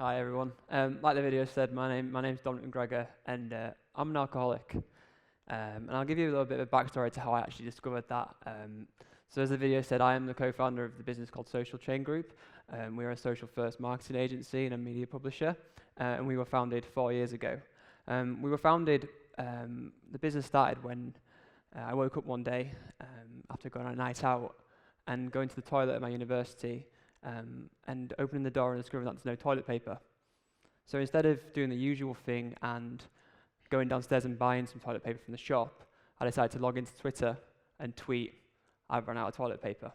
Hi everyone. Like the video said, my name's Dominic McGregor, and I'm an alcoholic. And I'll give you a little bit of a backstory to how I actually discovered that. So as the video said, I am the co-founder of the business called Social Chain Group. We're a social-first marketing agency and a media publisher, and we were founded 4 years ago. The business started when I woke up one day after going on a night out and going to the toilet at my university. And opening the door and discovering that there's no toilet paper. So instead of doing the usual thing and going downstairs and buying some toilet paper from the shop, I decided to log into Twitter and tweet, "I've run out of toilet paper."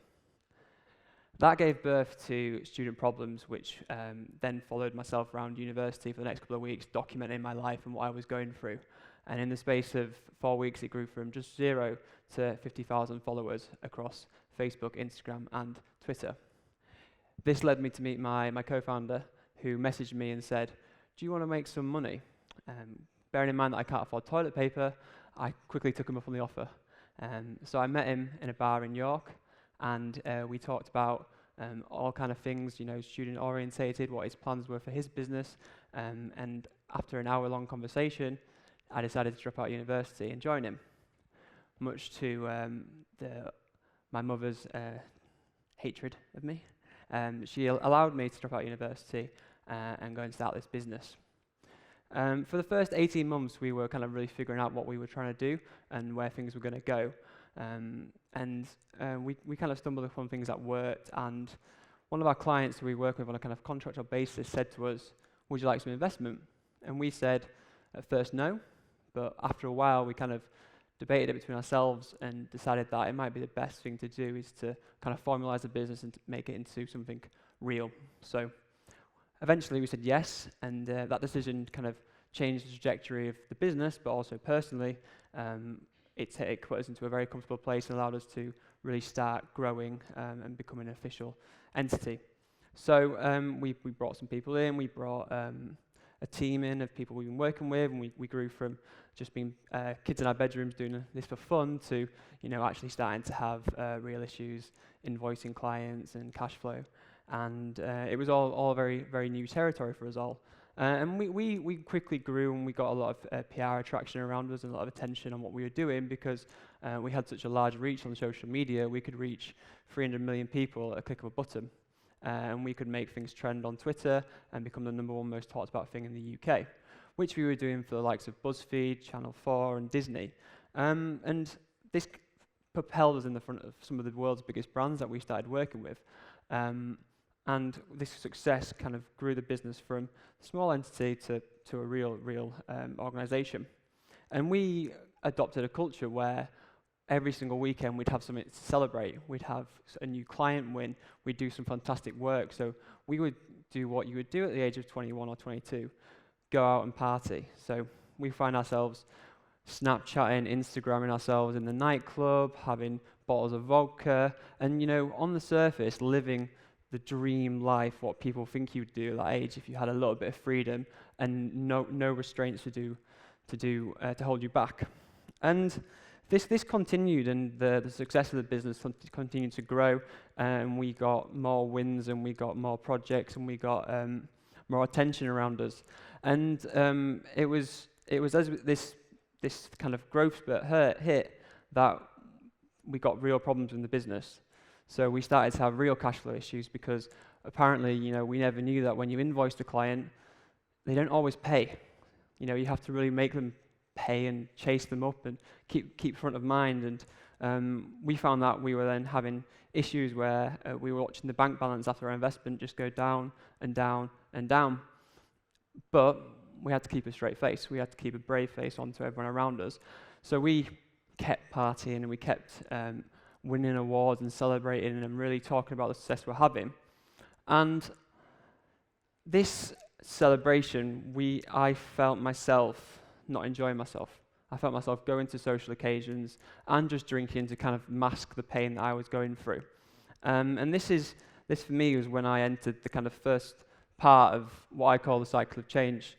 That gave birth to student problems, which then followed myself around university for the next couple of weeks, documenting my life and what I was going through. And in the space of 4 weeks, it grew from just 0 to 50,000 followers across Facebook, Instagram, and Twitter. This led me to meet my co-founder, who messaged me and said, "Do you want to make some money?" Bearing in mind that I can't afford toilet paper, I quickly took him up on the offer. So I met him in a bar in York, and we talked about all kind of things, student-orientated, what his plans were for his business. And after an hour-long conversation, I decided to drop out of university and join him, much to my mother's hatred of me. She allowed me to drop out of university and go and start this business. For the first 18 months, we were kind of really figuring out what we were trying to do and where things were going to go. We kind of stumbled upon things that worked, and one of our clients who we work with on a kind of contractual basis said to us, "Would you like some investment?" And we said, at first, no, but after a while, we kind of debated it between ourselves and decided that it might be the best thing to do is to kind of formalize the business and to make it into something real. So eventually we said yes, and that decision kind of changed the trajectory of the business, but also personally, it put us into a very comfortable place and allowed us to really start growing and becoming an official entity. So we brought some people in, we brought a team in of people we've been working with, and we grew from just being kids in our bedrooms doing this for fun to, actually starting to have real issues, invoicing clients and cash flow. And it was all very, very new territory for us all. And we quickly grew, and we got a lot of PR attraction around us and a lot of attention on what we were doing because we had such a large reach on social media. We could reach 300 million people at a click of a button. And we could make things trend on Twitter and become the #1 most talked about thing in the UK, which we were doing for the likes of BuzzFeed, Channel 4, and Disney. And this propelled us in the front of some of the world's biggest brands that we started working with. And this success kind of grew the business from a small entity to a real organization. And we adopted a culture where every single weekend we'd have something to celebrate. We'd have a new client win. We'd do some fantastic work. So we would do what you would do at the age of 21 or 22, go out and party. So we find ourselves Snapchatting, Instagramming ourselves in the nightclub, having bottles of vodka, and on the surface, living the dream life, what people think you'd do at that age if you had a little bit of freedom and no restraints to hold you back. And this continued, and the success of the business continued to grow, and we got more wins, and we got more projects, and we got more attention around us. And it was as this kind of growth spurt hit that we got real problems in the business. So we started to have real cash flow issues because apparently, we never knew that when you invoice a client, they don't always pay. You have to really make them pay and chase them up and keep front of mind. And we found that we were then having issues where we were watching the bank balance after our investment just go down and down and down. But we had to keep a straight face. We had to keep a brave face onto everyone around us. So we kept partying, and we kept winning awards and celebrating and really talking about the success we're having. And this celebration, I felt myself not enjoying myself. I felt myself going to social occasions and just drinking to kind of mask the pain that I was going through. And this for me was when I entered the kind of first part of what I call the cycle of change.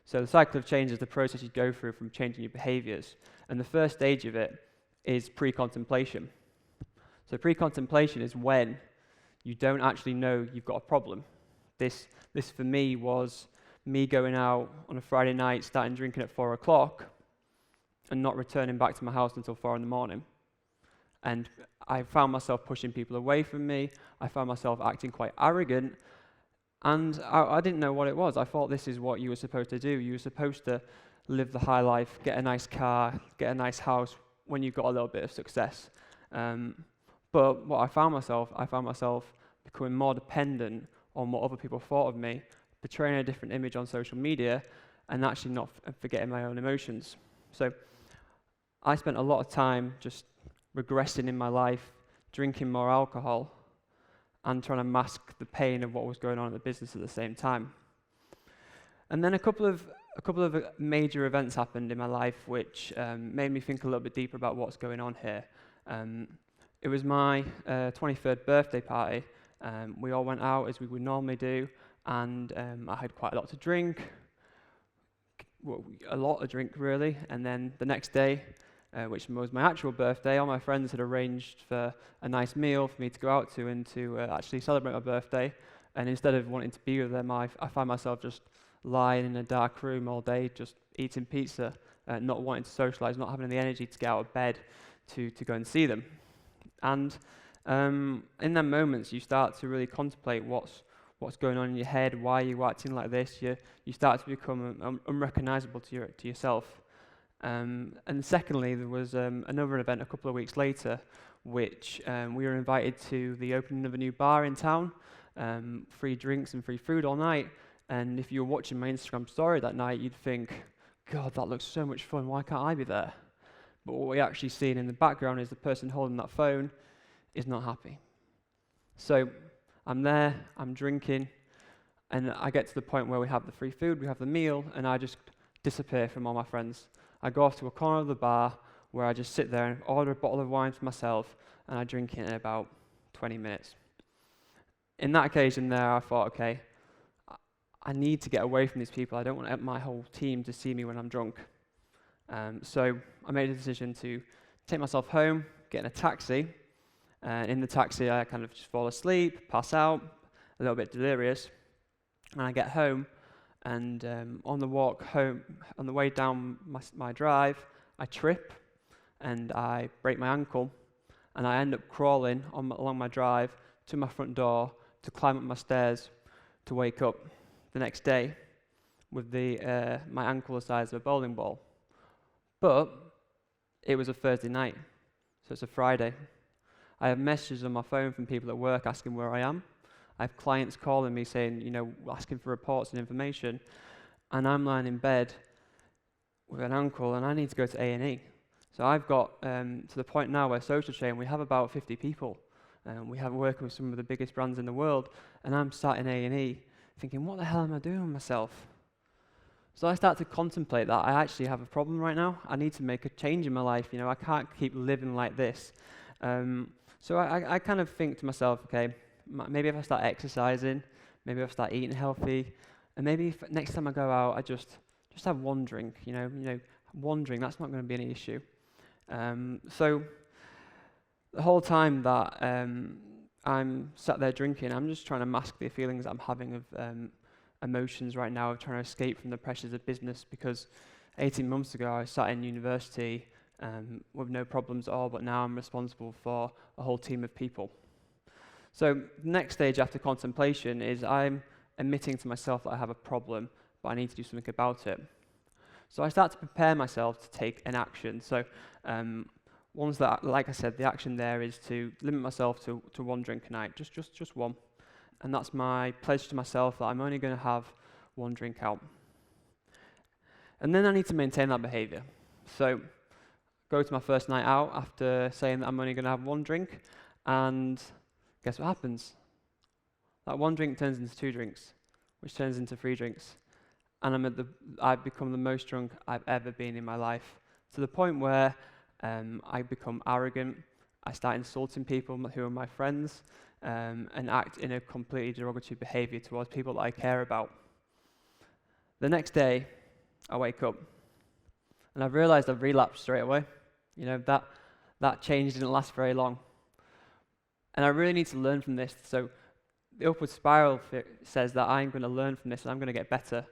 So the cycle of change is the process you go through from changing your behaviors. And the first stage of it is pre-contemplation. So pre-contemplation is when you don't actually know you've got a problem. This for me was me going out on a Friday night, starting drinking at 4 o'clock, and not returning back to my house until 4 in the morning. And I found myself pushing people away from me. I found myself acting quite arrogant. And I didn't know what it was. I thought this is what you were supposed to do. You were supposed to live the high life, get a nice car, get a nice house when you've got a little bit of success. But what I found myself becoming more dependent on what other people thought of me, portraying a different image on social media, and actually not forgetting my own emotions. So I spent a lot of time just regressing in my life, drinking more alcohol, and trying to mask the pain of what was going on in the business at the same time. And then a couple of major events happened in my life which made me think a little bit deeper about what's going on here. It was my 23rd birthday party. We all went out as we would normally do, and I had quite a lot to drink, a lot of drink really, and then the next day, which was my actual birthday, all my friends had arranged for a nice meal for me to go out to and to actually celebrate my birthday. And instead of wanting to be with them, I find myself just lying in a dark room all day, just eating pizza, not wanting to socialize, not having the energy to get out of bed to go and see them. And in them moments, you start to really contemplate what's going on in your head, why are you acting like this. You start to become unrecognizable to yourself. And secondly, there was another event a couple of weeks later, which we were invited to the opening of a new bar in town, free drinks and free food all night. And if you were watching my Instagram story that night, you'd think, God, that looks so much fun, why can't I be there? But what we actually seen in the background is the person holding that phone is not happy. So I'm there, I'm drinking, and I get to the point where we have the free food, we have the meal, and I just disappear from all my friends. I go off to a corner of the bar where I just sit there and order a bottle of wine for myself, and I drink it in about 20 minutes. In that occasion there, I thought, okay, I need to get away from these people. I don't want my whole team to see me when I'm drunk. So I made a decision to take myself home, get in a taxi, and in the taxi I kind of just fall asleep, pass out, a little bit delirious, and I get home, and on the walk home, on the way down my drive, I trip, and I break my ankle, and I end up crawling along my drive to my front door to climb up my stairs to wake up the next day with my ankle the size of a bowling ball. But it was a Thursday night, so it's a Friday. I have messages on my phone from people at work asking where I am. I have clients calling me saying, asking for reports and information, and I'm lying in bed with an ankle, and I need to go to A&E. So I've got to the point now where Social Chain, we have about 50 people. We have working with some of the biggest brands in the world, and I'm sat in A&E thinking, what the hell am I doing with myself? So I start to contemplate that I actually have a problem right now. I need to make a change in my life. I can't keep living like this. So I kind of think to myself, okay, maybe if I start exercising, maybe if I start eating healthy, and maybe if next time I go out, I just have one drink. One drink, that's not going to be any issue. So the whole time that I'm sat there drinking, I'm just trying to mask the feelings I'm having of emotions right now, of trying to escape from the pressures of business, because 18 months ago I sat in university with no problems at all, but now I'm responsible for a whole team of people. So the next stage after contemplation is I'm admitting to myself that I have a problem, but I need to do something about it. So I start to prepare myself to take an action. So ones that, like I said, the action there is to limit myself to one drink a night, just one. And that's my pledge to myself that I'm only going to have one drink out. And then I need to maintain that behavior. So go to my first night out after saying that I'm only going to have one drink, and guess what happens? That one drink turns into 2 drinks, which turns into 3 drinks. And I've become the most drunk I've ever been in my life, to the point where I become arrogant. I start insulting people who are my friends, and act in a completely derogatory behavior towards people that I care about. The next day, I wake up, and I've realized I've relapsed straight away. That change didn't last very long. And I really need to learn from this. So the upward spiral says that I'm going to learn from this and I'm going to get better.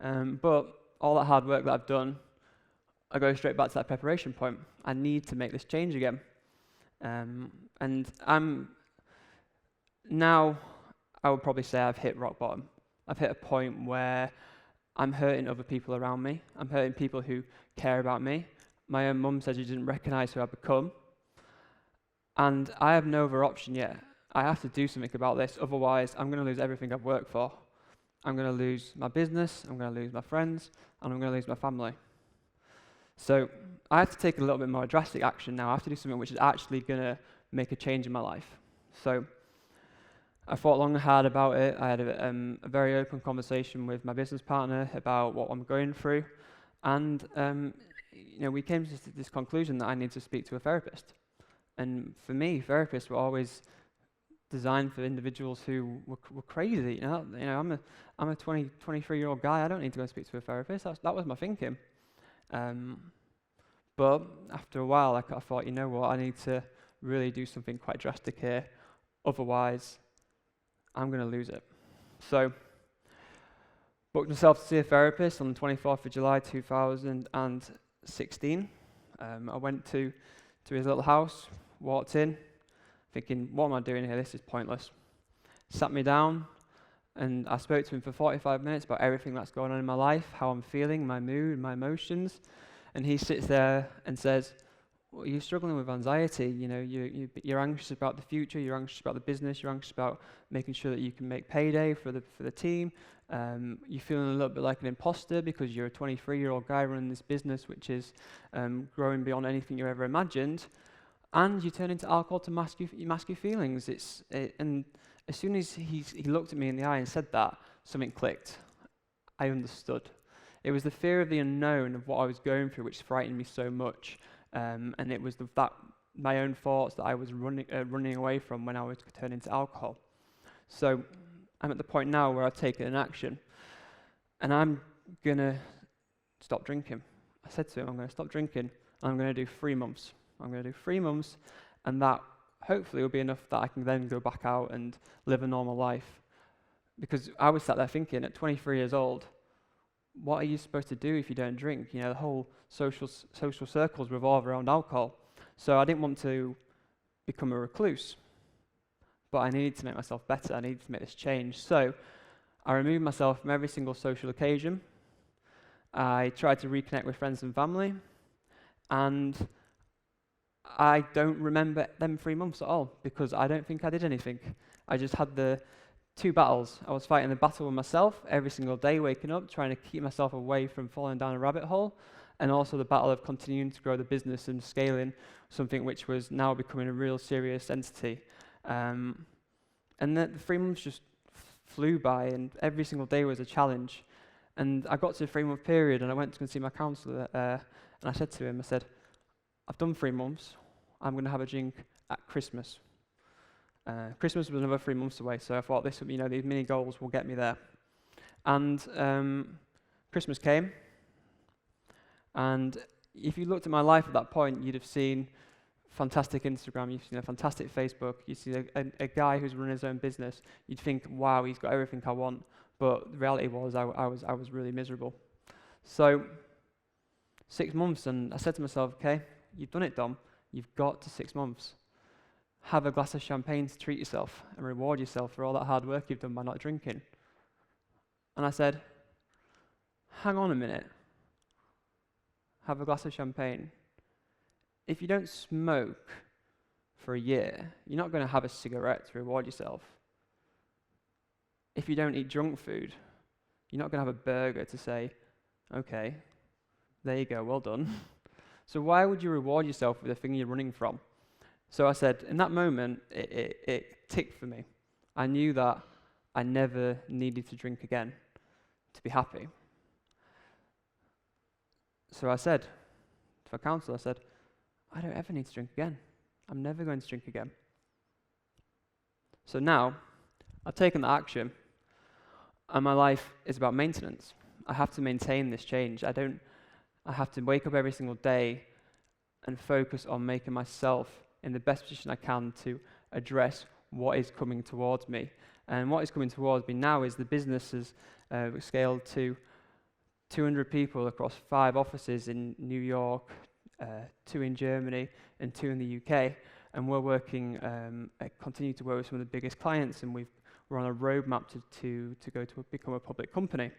But all that hard work that I've done, I go straight back to that preparation point. I need to make this change again. And now, I would probably say I've hit rock bottom. I've hit a point where I'm hurting other people around me. I'm hurting people who care about me. My own mum said she didn't recognise who I've become. And I have no other option yet. I have to do something about this, otherwise I'm going to lose everything I've worked for. I'm going to lose my business, I'm going to lose my friends, and I'm going to lose my family. So I have to take a little bit more drastic action now. I have to do something which is actually going to make a change in my life. So I thought long and hard about it. I had a very open conversation with my business partner about what I'm going through, and we came to this conclusion that I need to speak to a therapist. And for me, therapists were always designed for individuals who were crazy. I'm a 23-year-old guy. I don't need to go and speak to a therapist. That was my thinking. But after a while, I thought, you know what, I need to really do something quite drastic here. Otherwise, I'm going to lose it. So, booked myself to see a therapist on the 24th of July 2016. I went to his little house, walked in, thinking, what am I doing here? This is pointless. Sat me down, and I spoke to him for 45 minutes about everything that's going on in my life, how I'm feeling, my mood, my emotions. And he sits there and says, well, you're struggling with anxiety. You're anxious about the future. You're anxious about the business. You're anxious about making sure that you can make payday for the team. You're feeling a little bit like an imposter because you're a 23-year-old guy running this business, which is growing beyond anything you ever imagined. And you turn into alcohol to mask your feelings. And as soon as he looked at me in the eye and said that, something clicked. I understood. It was the fear of the unknown of what I was going through which frightened me so much. And it was my own thoughts that I was running away from when I was turning to alcohol. So I'm at the point now where I've taken an action, and I'm going to stop drinking. I said to him, I'm going to stop drinking, and I'm going to do 3 months. I'm going to do 3 months, and that hopefully will be enough that I can then go back out and live a normal life. Because I was sat there thinking, at 23 years old, what are you supposed to do if you don't drink? The whole social circles revolve around alcohol. So I didn't want to become a recluse, but I needed to make myself better. I needed to make this change. So I removed myself from every single social occasion. I tried to reconnect with friends and family, and I don't remember them 3 months at all because I don't think I did anything. I just had the 2 battles. I was fighting the battle with myself every single day, waking up, trying to keep myself away from falling down a rabbit hole, and also the battle of continuing to grow the business and scaling something which was now becoming a real serious entity. And the 3 months just flew by, and every single day was a challenge. And I got to the 3-month period, and I went to go and see my counsellor, and I said to him, I've done 3 months. I'm going to have a drink at Christmas. Christmas was another 3 months away, so I thought these mini goals will get me there. And Christmas came, and if you looked at my life at that point, you'd have seen fantastic Instagram, you've seen a fantastic Facebook, you see a guy who's running his own business. You'd think, wow, he's got everything I want, but the reality was I was really miserable. So 6 months, and I said to myself, okay, you've done it, Dom. You've got to 6 months. Have a glass of champagne to treat yourself and reward yourself for all that hard work you've done by not drinking. And I said, hang on a minute. Have a glass of champagne. If you don't smoke for a year, you're not going to have a cigarette to reward yourself. If you don't eat junk food, you're not going to have a burger to say, okay, there you go, well done. So why would you reward yourself with the thing you're running from? So I said, in that moment, it ticked for me. I knew that I never needed to drink again to be happy. So I said to my counsellor, I said, I don't ever need to drink again. I'm never going to drink again. So now, I've taken the action, and my life is about maintenance. I have to maintain this change. I have to wake up every single day and focus on making myself in the best position I can to address what is coming towards me. And what is coming towards me now is the business has scaled to 200 people across 5 offices in New York, 2 in Germany, and 2 in the UK. And we're working, continue to work with some of the biggest clients, and we're on a roadmap to become a public company.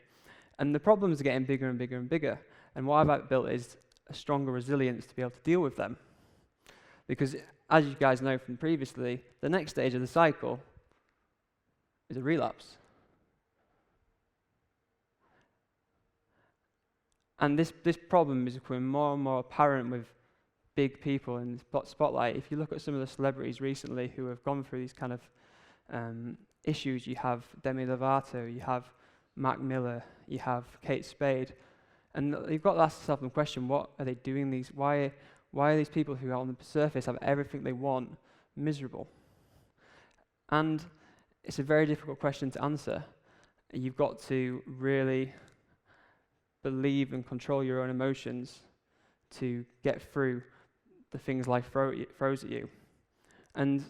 And the problems are getting bigger and bigger and bigger. And what I've built is a stronger resilience to be able to deal with them. Because as you guys know from previously, the next stage of the cycle is a relapse. And this problem is becoming more and more apparent with big people in the spotlight. If you look at some of the celebrities recently who have gone through these kind of issues, you have Demi Lovato, you have Mac Miller, you have Kate Spade, and you've got to ask yourself the question: what are they doing? Why are these people who on the surface have everything they want miserable? And it's a very difficult question to answer. You've got to really believe and control your own emotions to get through the things life throws at you. And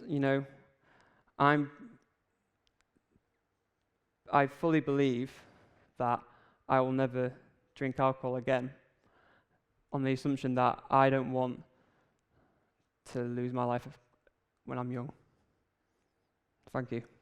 I fully believe that I will never drink alcohol again, on the assumption that I don't want to lose my life when I'm young. Thank you.